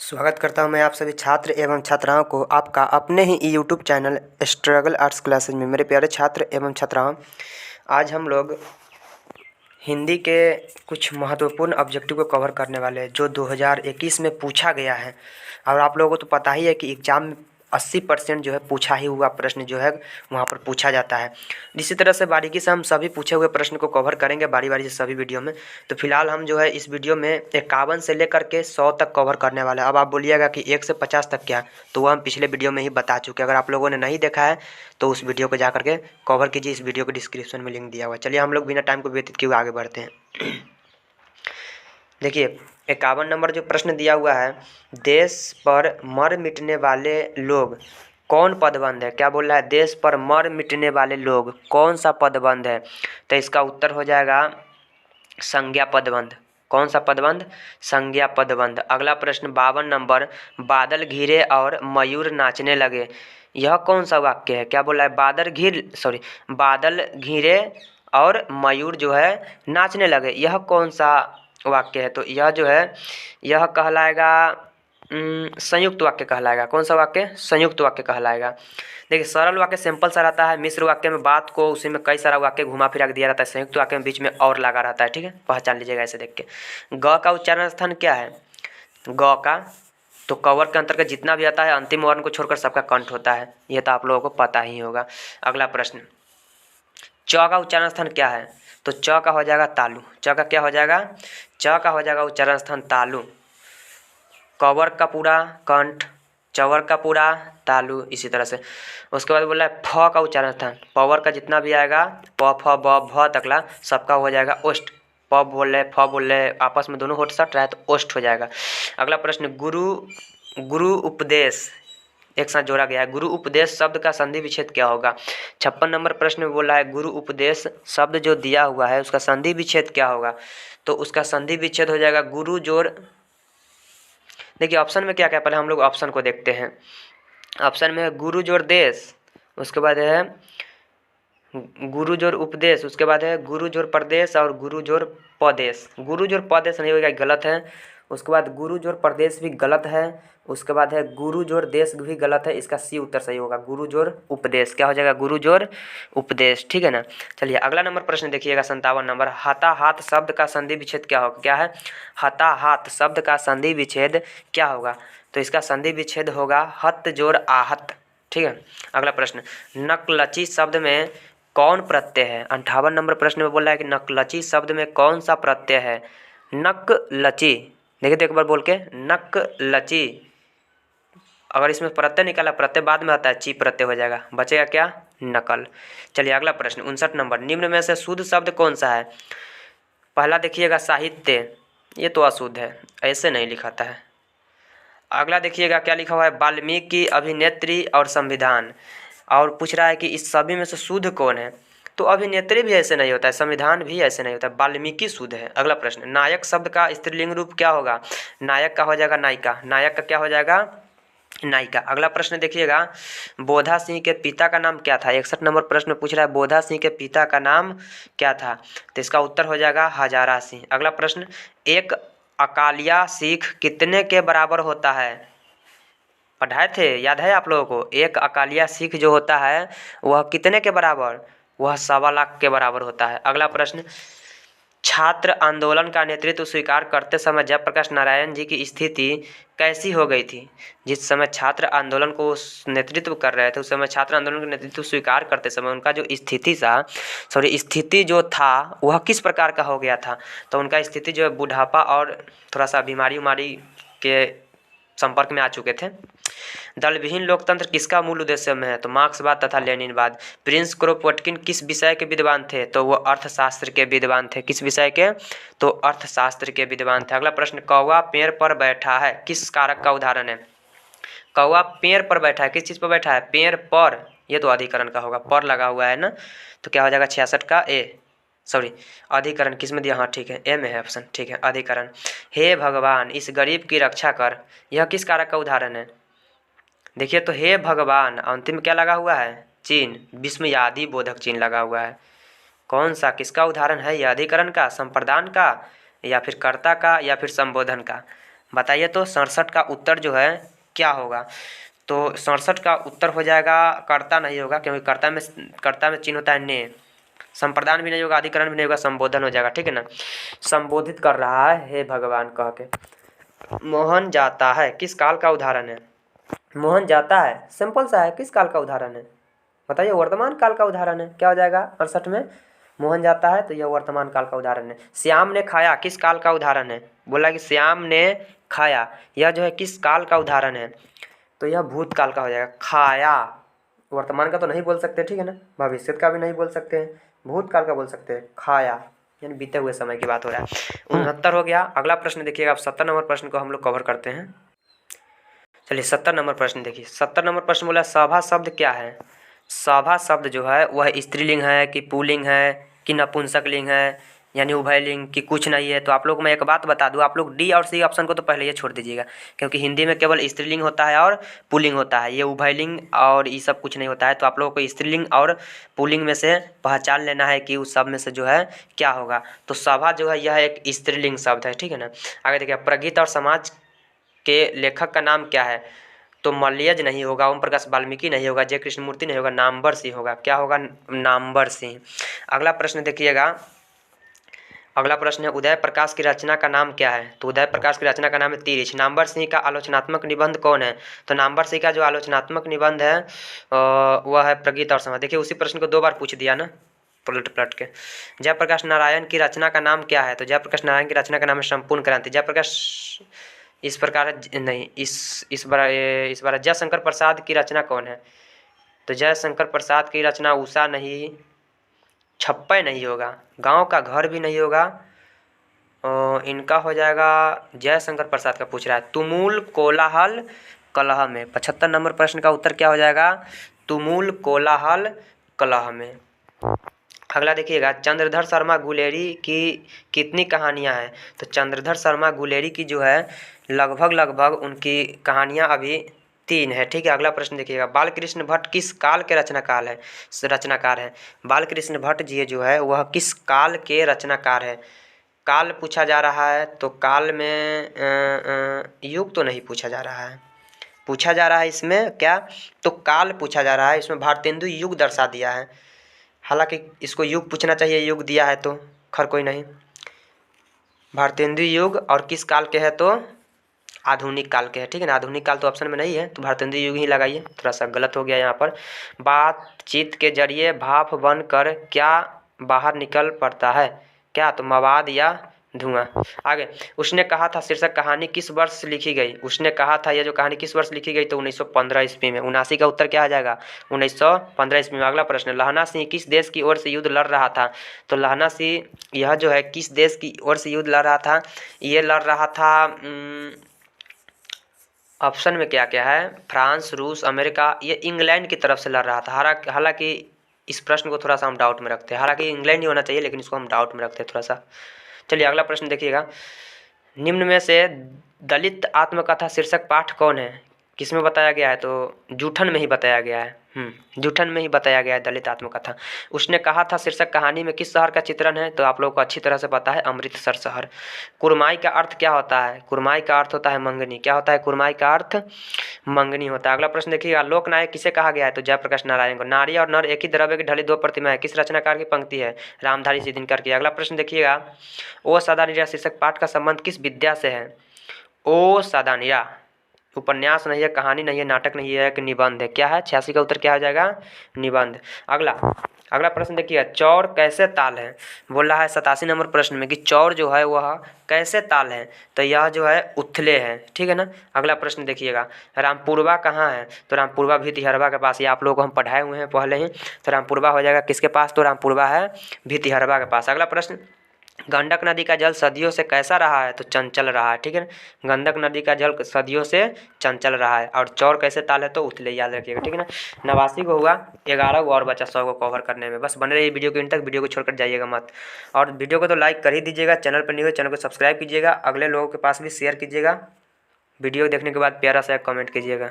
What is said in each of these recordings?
स्वागत करता हूं मैं आप सभी छात्र एवं छात्राओं को आपका अपने ही YouTube channel struggle arts classes में। मेरे प्यारे छात्र एवं छात्राओं, आज हम लोग हिंदी के कुछ महत्वपूर्ण ऑब्जेक्टिव को कवर करने वाले हैं जो 2021 में पूछा गया है। और आप लोगों को तो पता ही है कि एग्ज़ाम में 80% जो है पूछा ही हुआ प्रश्न जो है वहाँ पर पूछा जाता है। इसी तरह से बारीकी से हम सभी पूछे हुए प्रश्न को कवर करेंगे बारी बारी से सभी वीडियो में। तो फिलहाल हम जो है इस वीडियो में 51 से लेकर के 100 तक कवर करने वाला है। अब आप बोलिएगा कि 1 से 50 तक क्या है, तो वो हम पिछले वीडियो में ही बता चुके हैं। अगर आप लोगों ने नहीं देखा है तो उस वीडियो को जा करके कवर कीजिए, इस वीडियो को डिस्क्रिप्शन में लिंक दिया हुआ है। चलिए हम लोग बिना टाइम को व्यतीत किए हुए आगे बढ़ते हैं। देखिए 51 नंबर जो प्रश्न दिया हुआ है, देश पर मर मिटने वाले लोग कौन पदबंध है। क्या बोल रहा है, देश पर मर मिटने वाले लोग कौन सा पदबंध है। तो इसका उत्तर हो जाएगा संज्ञा पदबंध। कौन सा पदबंध, संज्ञा पदबंध। अगला प्रश्न 52 नंबर, बादल घिरे और मयूर नाचने लगे, यह कौन सा वाक्य है। क्या बोला है, बादल घिरे और मयूर जो है नाचने लगे, यह कौन सा वाक्य है। तो यह जो है यह कहलाएगा संयुक्त वाक्य कहलाएगा। कौन सा वाक्य, संयुक्त वाक्य कहलाएगा। देखिए सरल वाक्य सिंपल सा रहता है, मिश्र वाक्य में बात को उसी में कई सारा वाक्य घुमा फिरा के दिया रहता है, संयुक्त वाक्य में बीच में और लगा रहता है। ठीक है, पहचान लीजिएगा ऐसे देख के। ग का उच्चारण स्थान क्या है, ग का तो कवर के अंतर्गत जितना भी आता है अंतिम वर्ण को छोड़कर सबका कंठ होता है, ये तो आप लोगों को पता ही होगा। अगला प्रश्न, च का उच्चारण स्थान क्या है। तो च का हो जाएगा तालु। च का क्या हो जाएगा, च का हो जाएगा उच्चारण स्थान तालु। कवर का पूरा कंठ, चवर का पूरा तालु, इसी तरह से। उसके बाद बोला है फ का उच्चारण स्थान, पवर का जितना भी आएगा प फ ब भ तकला सबका हो जाएगा ओष्ठ। प बोल रहे फ बोल रहे आपस में दोनों होठ सट रहा है तो ओष्ठ हो जाएगा। अगला प्रश्न, गुरु उपदेश एक साथ जोड़ा गया है, गुरु उपदेश शब्द का संधि विच्छेद क्या होगा। 56 नंबर प्रश्न में बोला है गुरु उपदेश शब्द जो दिया हुआ है उसका संधि विच्छेद क्या होगा। तो उसका संधि विच्छेद हो जाएगा गुरु जोड़। देखिए ऑप्शन में क्या क्या, पहले हम लोग ऑप्शन को देखते हैं। ऑप्शन में है गुरु जोड़ देश, उसके बाद है गुरु जोड़ उपदेश, उसके बाद है गुरु जोड़ प्रदेश और गुरु जोड़ पदेश। गुरु जोड़ पदेश नहीं होगा, गलत है। उसके बाद गुरु जोड़ प्रदेश भी गलत है। उसके बाद है गुरु जोड़ देश भी गलत है, इसका सी उत्तर सही होगा, गुरु जोड़ उपदेश। क्या हो जाएगा, गुरु जोड़ उपदेश। ठीक है ना। चलिए अगला नंबर प्रश्न देखिएगा 57 नंबर, हताहत शब्द का संधि विच्छेद क्या होगा। क्या है, हताहत शब्द का संधि विच्छेद क्या होगा। तो इसका संधि विच्छेद होगा हत जोड़ आहत। ठीक है। अगला प्रश्न, नकलची शब्द में कौन प्रत्यय है। 58 नंबर प्रश्न में बोल रहा है कि नकलची शब्द में कौन सा प्रत्यय है। नकलची, देखिए तो एक बार बोल के, नकलची। अगर इसमें प्रत्यय निकाला, प्रत्यय बाद में आता है, ची प्रत्यय हो जाएगा, बचेगा क्या, नकल। चलिए अगला प्रश्न 59 नंबर, निम्न में से शुद्ध शब्द कौन सा है। पहला देखिएगा साहित्य, ये तो अशुद्ध है, ऐसे नहीं लिखाता है। अगला देखिएगा क्या लिखा हुआ है, वाल्मीकि, अभिनेत्री और संविधान। और पूछ रहा है कि इस सभी में से शुद्ध कौन है। तो अभिनेत्री भी ऐसे नहीं होता है, संविधान भी ऐसे नहीं होता है, वाल्मीकि शुद्ध है। अगला प्रश्न, नायक शब्द का स्त्रीलिंग रूप क्या होगा। नायक का हो जाएगा नायिका, नायक का क्या हो जाएगा, नायिका। अगला प्रश्न देखिएगा, बोधा सिंह के पिता का नाम क्या था। 61 नंबर प्रश्न में पूछ रहा है बोधा सिंह के पिता का नाम क्या था। तो इसका उत्तर हो जाएगा हजारा सिंह। अगला प्रश्न, एक अकालिया सिख कितने के बराबर होता है। पढ़ाए थे, याद है आप लोगों को। एक अकालिया सिख जो होता है वह कितने के बराबर, वह 1.25 लाख के बराबर होता है। अगला प्रश्न, छात्र आंदोलन का नेतृत्व स्वीकार करते समय जयप्रकाश नारायण जी की स्थिति कैसी हो गई थी। जिस समय छात्र आंदोलन को नेतृत्व कर रहे थे उस समय छात्र आंदोलन का नेतृत्व स्वीकार करते समय उनका जो स्थिति जो था वह किस प्रकार का हो गया था। तो उनका स्थिति जो है बुढ़ापा और थोड़ा सा बीमारी उमारी के संपर्क में आ चुके थे। दलविहीन लोकतंत्र किसका मूल उद्देश्य में है। तो मार्क्सवाद तथा लेनिनवाद। प्रिंस क्रोपोटकिन किस विषय के विद्वान थे। तो वो अर्थशास्त्र के विद्वान थे। किस विषय के, तो अर्थशास्त्र के विद्वान थे। अगला प्रश्न, कौवा पेड़ पर बैठा है किस कारक का उदाहरण है। कौवा पेड़ पर बैठा है, किस चीज़ पर बैठा है, पेड़ पर, ये तो अधिकरण का होगा, पर लगा हुआ है ना। तो क्या हो जाएगा 66 का ए, अधिकरण किस में दिया, हाँ ठीक है, ए में है ऑप्शन, ठीक है, अधिकरण। हे भगवान इस गरीब की रक्षा कर, यह किस कारक का उदाहरण है। देखिए तो हे भगवान अंतिम में क्या लगा हुआ है, चिन्ह, विस्मयादि बोधक चिन्ह लगा हुआ है। कौन सा, किसका उदाहरण है, यह अधिकरण का, संप्रदान का, या फिर कर्ता का, या फिर संबोधन का। बताइए तो 67 का उत्तर जो है क्या होगा। तो 67 का उत्तर हो जाएगा, कर्ता नहीं होगा, क्योंकि कर्ता में चिन्ह होता है ने। संप्रदान भी नहीं होगा, अधिकरण भी नहीं होगा, संबोधन हो जाएगा, ठीक है ना। संबोधित कर रहा है हे भगवान कह के। मोहन जाता है किस काल का उदाहरण है। मोहन जाता है सिंपल सा है, किस काल का उदाहरण है बताइए, वर्तमान काल का उदाहरण है। क्या हो जाएगा 68 में, मोहन जाता है तो यह वर्तमान काल का उदाहरण है। श्याम ने खाया किस काल का उदाहरण है, बोला कि श्याम ने खाया, यह जो है किस काल का उदाहरण है, तो यह भूतकाल का हो जाएगा। खाया वर्तमान का तो नहीं बोल सकते, ठीक है ना, भविष्य का भी नहीं बोल सकते हैं, भूतकाल का बोल सकते हैं, खाया यानी बीते हुए समय की बात हो रहा है। 69 हो गया। अगला प्रश्न देखिएगा, आप 70 नंबर प्रश्न को हम लोग कवर करते हैं। चलिए 70 नंबर प्रश्न देखिए। 70 नंबर प्रश्न बोला सभा शब्द क्या है। सभा शब्द जो है वह स्त्रीलिंग है कि पुल्लिंग है कि नपुंसक लिंग है, यानी उभयलिंग की कुछ नहीं है। तो आप लोग को मैं एक बात बता दूं, आप लोग डी और सी ऑप्शन को तो पहले ये छोड़ दीजिएगा, क्योंकि हिंदी में केवल स्त्रीलिंग होता है और पुल्लिंग होता है, ये उभयलिंग और ये सब कुछ नहीं होता है। तो आप लोगों को स्त्रीलिंग और पुल्लिंग में से पहचान लेना है कि उस सब में से जो है क्या होगा। तो सभा जो है यह एक स्त्रीलिंग शब्द है, ठीक है ना। आगे देखिए, प्रगीत और समाज के लेखक का नाम क्या है। तो मलयज नहीं होगा, ओम प्रकाश वाल्मीकि नहीं होगा, जय कृष्णमूर्ति नहीं होगा, नामवर सिंह होगा। क्या होगा, नामवर सिंह। अगला प्रश्न देखिएगा, अगला प्रश्न है उदय प्रकाश की रचना का नाम क्या है। तो उदय प्रकाश की रचना का नाम है तिरिछ। नामवर सिंह का आलोचनात्मक निबंध कौन है। तो नामवर सिंह का जो आलोचनात्मक निबंध है वह है प्रगीत और समाज। देखिए उसी प्रश्न को 2 बार पूछ दिया ना पलट के। जयप्रकाश नारायण की रचना का नाम क्या है। तो जयप्रकाश नारायण की रचना का नाम है संपूर्ण क्रांति। जयप्रकाश इस प्रकार नहीं, इस बार जयशंकर प्रसाद की रचना कौन है। तो जयशंकर प्रसाद की रचना उषा नहीं, छप्पय नहीं होगा, गांव का घर भी नहीं होगा, इनका हो जाएगा जयशंकर प्रसाद का पूछ रहा है तुमुल कोलाहल कलह में। 75 नंबर प्रश्न का उत्तर क्या हो जाएगा, तुमुल कोलाहल कलह में। अगला देखिएगा, चंद्रधर शर्मा गुलेरी की कितनी कहानियां हैं। तो चंद्रधर शर्मा गुलेरी की जो है लगभग उनकी कहानियां अभी 3 है, ठीक है। अगला प्रश्न देखिएगा, बालकृष्ण भट्ट किस काल के रचनाकार है। बालकृष्ण भट्ट जी जो है वह किस काल के रचनाकार है। काल पूछा जा रहा है, तो काल में युग तो नहीं पूछा जा रहा है, पूछा जा रहा है इसमें क्या, तो काल पूछा जा रहा है। इसमें भारतेंदु युग दर्शा दिया है, हालांकि इसको युग पूछना चाहिए, युग दिया है तो खैर कोई नहीं। भारतेंदु युग और किस काल के है, तो आधुनिक काल के है, ठीक है ना। आधुनिक काल तो ऑप्शन में नहीं है, तो भारतेंदु युग ही लगाइए। थोड़ा सा गलत हो गया यहाँ पर। बातचीत के जरिए भाप बन कर क्या बाहर निकल पड़ता है। क्या, तो मवाद या धुआं। आगे, उसने कहा था शीर्षक कहानी किस वर्ष लिखी गई। उसने कहा था यह जो कहानी किस वर्ष लिखी गई, तो 1915 ईस्वी में। 79 का उत्तर क्या आ जाएगा, 1915 ईस्वी में। अगला प्रश्न, लहना सिंह किस देश की ओर से युद्ध लड़ रहा था। तो लहना सिंह यह जो है किस देश की ओर से युद्ध लड़ रहा था, ये लड़ रहा था ऑप्शन में क्या क्या है, फ्रांस, रूस, अमेरिका, ये इंग्लैंड की तरफ से लड़ रहा था। हालांकि इस प्रश्न को थोड़ा सा हम डाउट में रखते हैं, हालांकि इंग्लैंड ही होना चाहिए, लेकिन इसको हम डाउट में रखते हैं थोड़ा सा। चलिए अगला प्रश्न देखिएगा, निम्न में से दलित आत्मकथा शीर्षक पाठ कौन है। किसमें बताया गया है, तो जूठन में ही बताया गया है। जूठन में ही बताया गया है दलित आत्मकथा। उसने कहा था शीर्षक कहानी में किस शहर का चित्रण है, तो आप लोगों को अच्छी तरह से पता है, अमृतसर शहर। कुरमाई का अर्थ क्या होता है। कुरमाई का अर्थ होता है मंगनी। क्या होता है, कुरमाई का अर्थ मंगनी होता है। अगला प्रश्न देखिएगा, लोकनायक किसे कहा गया है, तो जयप्रकाश नारायण को। नारी और नर एक ही द्रव्य की ढली 2 प्रतिमा है, किस रचनाकार की पंक्ति है, रामधारी सिंह दिनकर की। अगला प्रश्न देखिएगा, ओ सदानीरा शीर्षक पाठ का संबंध किस विद्या से है। ओ सदानीरा उपन्यास नहीं है, कहानी नहीं है, नाटक नहीं है, एक निबंध है। क्या है, 86 का उत्तर क्या हो जाएगा, निबंध। अगला प्रश्न देखिए, चौर कैसे ताल है। बोल रहा है 87 नंबर प्रश्न में कि चौर जो है वह कैसे ताल है, तो यह जो है उथले है, ठीक है ना। अगला प्रश्न देखिएगा, रामपुरवा कहाँ है, तो रामपुरवा भितिहरवा के पास। ये आप लोगों को हम पढ़ाए हुए हैं पहले ही, तो रामपुरवा हो जाएगा किसके पास, तो रामपुरवा है भितिहरवा के पास। अगला प्रश्न, गंडक नदी का जल सदियों से कैसा रहा है, तो चंचल रहा है, ठीक है ना। गंडक नदी का जल सदियों से चंचल रहा है। और चौर कैसे ताल है, तो उथले, याद रखिएगा, ठीक है ना। 89 को हुआ, 11 को और बचा 100 को कवर करने में। बस बने रहिए वीडियो के इन तक, वीडियो को छोड़कर जाइएगा मत। और वीडियो को तो लाइक कर ही दीजिएगा, चैनल पर नहीं हो चैनल को सब्सक्राइब कीजिएगा, अगले लोगों के पास भी शेयर कीजिएगा। वीडियो देखने के बाद प्यारा सा एक कमेंट कीजिएगा।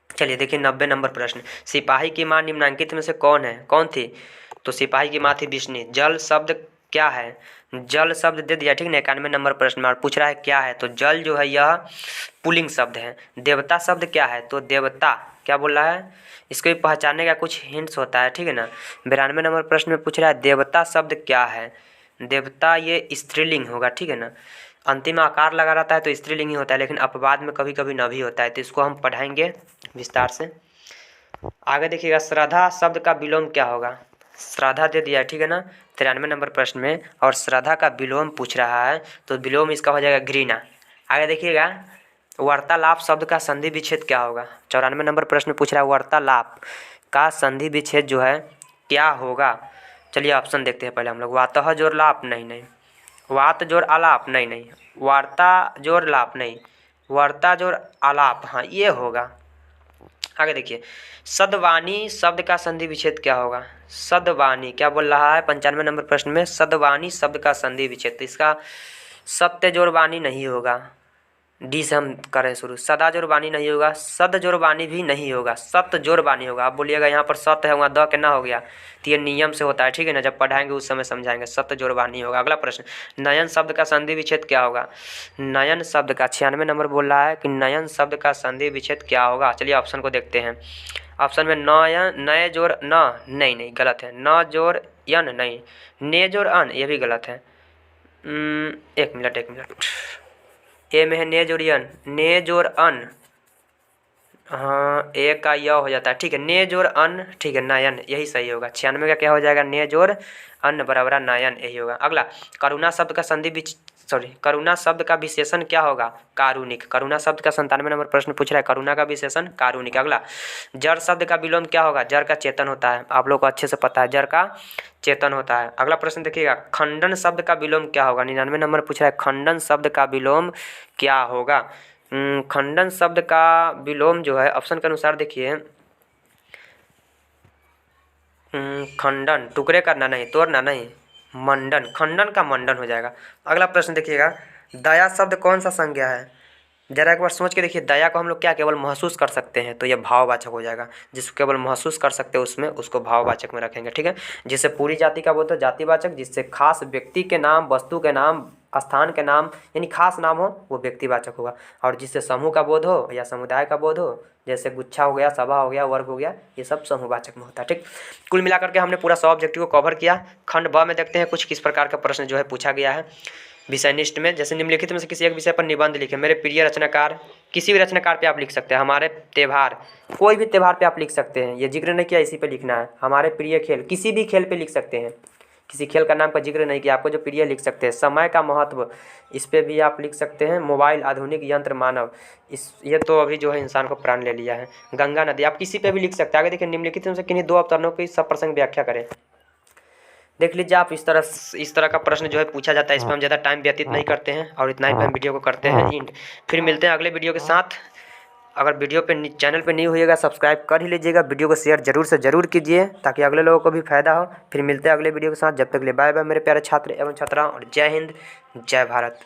चलिए देखिए 90 नंबर प्रश्न, सिपाही की माँ निम्नांकित में से कौन थी। तो सिपाही की माँ थी बिस्नी। जल शब्द क्या है? जल शब्द दे दिया, ठीक है ना। 91 नंबर प्रश्न में पूछ रहा है क्या है, तो जल जो है यह पुल्लिंग शब्द है। देवता शब्द क्या है, तो देवता क्या बोल रहा है, इसको भी पहचानने का कुछ हिंट्स होता है, ठीक है ना। 92 नंबर प्रश्न में पूछ रहा है देवता शब्द क्या है। देवता ये स्त्रीलिंग होगा, ठीक है ना। अंतिम में आकार लगा रहता है तो स्त्रीलिंग ही होता है, लेकिन अपवाद में कभी कभी न भी होता है, तो इसको हम पढ़ाएंगे विस्तार से। आगे देखिएगा, श्रद्धा शब्द का विलोम क्या होगा। श्रद्धा दे दिया है, ठीक है ना, 93 नंबर प्रश्न में, और श्रद्धा का विलोम पूछ रहा है, तो विलोम इसका हो जाएगा घृणा। आगे देखिएगा, वार्तालाप शब्द का संधि विच्छेद क्या होगा। 94 नंबर प्रश्न में पूछ रहा है वार्तालाप का संधि विच्छेद जो है क्या होगा। चलिए ऑप्शन देखते हैं पहले हम लोग। वातः जोड़ लाप, नहीं, वात जोड़ आलाप, नहीं, वार्ता जोड़ लाप, नहीं, वार्ता जोड़ आलाप, हाँ ये होगा। आगे देखिए, सद्वानी शब्द का संधि विच्छेद क्या होगा। सद्वानी क्या बोल रहा है 95 नंबर प्रश्न में, सद्वानी शब्द का संधि विच्छेद, तो इसका सत्य जोड़ वाणी नहीं होगा। डी से हम करें शुरू। सदा जोड़ वाणी नहीं होगा, सद जोड़ वाणी भी नहीं होगा, सत्य जोड़ वाणी होगा। आप बोलिएगा यहाँ पर सत्य है, वहाँ द के ना हो गया, तो ये नियम से होता है, ठीक है ना। जब पढ़ाएंगे उस समय समझाएंगे। सत्य जोड़ वाणी होगा। अगला प्रश्न, नयन शब्द का संधि विच्छेद क्या होगा। नयन शब्द का 96 नंबर बोल रहा है कि नयन शब्द का संधि विच्छेद क्या होगा। चलिए ऑप्शन को देखते हैं। ऑप्शन में नयन, नए जोड़ न, नहीं गलत है। न जोड़ यन, नहीं। ने जोड़ अन, ये भी गलत है। एक मिनट, ए में है ने जोड़ यन, ने जोड़ अन, हाँ ए का य हो जाता है, ठीक है। ने जोड़ अन, ठीक है, नयन यही सही होगा। 96 का क्या हो जाएगा, ने जोड़ अन बराबर नयन, यही होगा। अगला, करुणा शब्द का करुणा शब्द का विशेषण क्या होगा। कारुणिक। करुणा शब्द का 97 नंबर प्रश्न पूछ रहा है, करुणा का विशेषण कारुणिक। अगला, जड़ शब्द का विलोम क्या होगा। जड़ का चेतन होता है, आप लोग को अच्छे से पता है, जड़ का चेतन होता है। अगला प्रश्न देखिएगा, खंडन शब्द का विलोम क्या होगा। 99 नंबर पूछ रहा है, खंडन शब्द का विलोम क्या होगा। खंडन शब्द का विलोम जो है ऑप्शन के अनुसार देखिए, खंडन टुकड़े करना नहीं, तोड़ना नहीं, मंडन, खंडन का मंडन हो जाएगा। अगला प्रश्न देखिएगा, दया शब्द कौन सा संज्ञा है। जरा एक बार सोच के देखिए, दया को हम लोग क्या केवल महसूस कर सकते हैं, तो ये भाववाचक हो जाएगा। जिसको केवल महसूस कर सकते हैं उसमें उसको भाववाचक में रखेंगे, ठीक है। जिससे पूरी जाति का बोध हो जातिवाचक, जिससे खास व्यक्ति के नाम, वस्तु के नाम, स्थान के नाम यानी खास नाम हो वो व्यक्तिवाचक होगा। और जिससे समूह का बोध हो या समुदाय का बोध हो, जैसे गुच्छा हो गया, सभा हो गया, वर्ग हो गया, ये सब समूहवाचक में होता है, ठीक। कुल मिलाकर के हमने पूरा 100 ऑब्जेक्टिव को कवर किया। खंड ब में देखते हैं कुछ किस प्रकार का प्रश्न जो है पूछा गया है विषयनिष्ठ में। जैसे निम्नलिखित में से किसी एक विषय पर निबंध लिखे। मेरे प्रिय रचनाकार, किसी भी रचनाकार पे आप लिख सकते हैं। हमारे त्यौहार, कोई भी त्यौहार पे आप लिख सकते हैं, ये जिक्र नहीं किया इसी पे लिखना है। हमारे प्रिय खेल, किसी भी खेल पे लिख सकते हैं, किसी खेल का नाम का जिक्र नहीं किया, आपको जो प्रिय लिख सकते हैं। समय का महत्व, इस पे भी आप लिख सकते हैं। मोबाइल, आधुनिक यंत्र, मानव, इस ये तो अभी जो है इंसान को प्राण ले लिया है। गंगा नदी, आप किसी पे भी लिख सकते हैं। आगे देखिए, निम्नलिखित में से किन्हीं दो अवतरणों की सब प्रसंग व्याख्या करें। देख लीजिए आप, इस तरह का प्रश्न जो है पूछा जाता है। इसमें हम ज़्यादा टाइम व्यतीत नहीं करते हैं और इतना ही पे हम वीडियो को करते हैं एंड। फिर मिलते हैं अगले वीडियो के साथ। अगर वीडियो पे चैनल पे नहीं होइएगा सब्सक्राइब कर ही लीजिएगा। वीडियो को शेयर जरूर से ज़रूर कीजिए ताकि अगले लोगों को भी फायदा हो। फिर मिलते हैं अगले वीडियो के साथ। जब तक के लिए बाय बाय मेरे प्यारे छात्र एवं छात्राओं, और जय हिंद, जय भारत।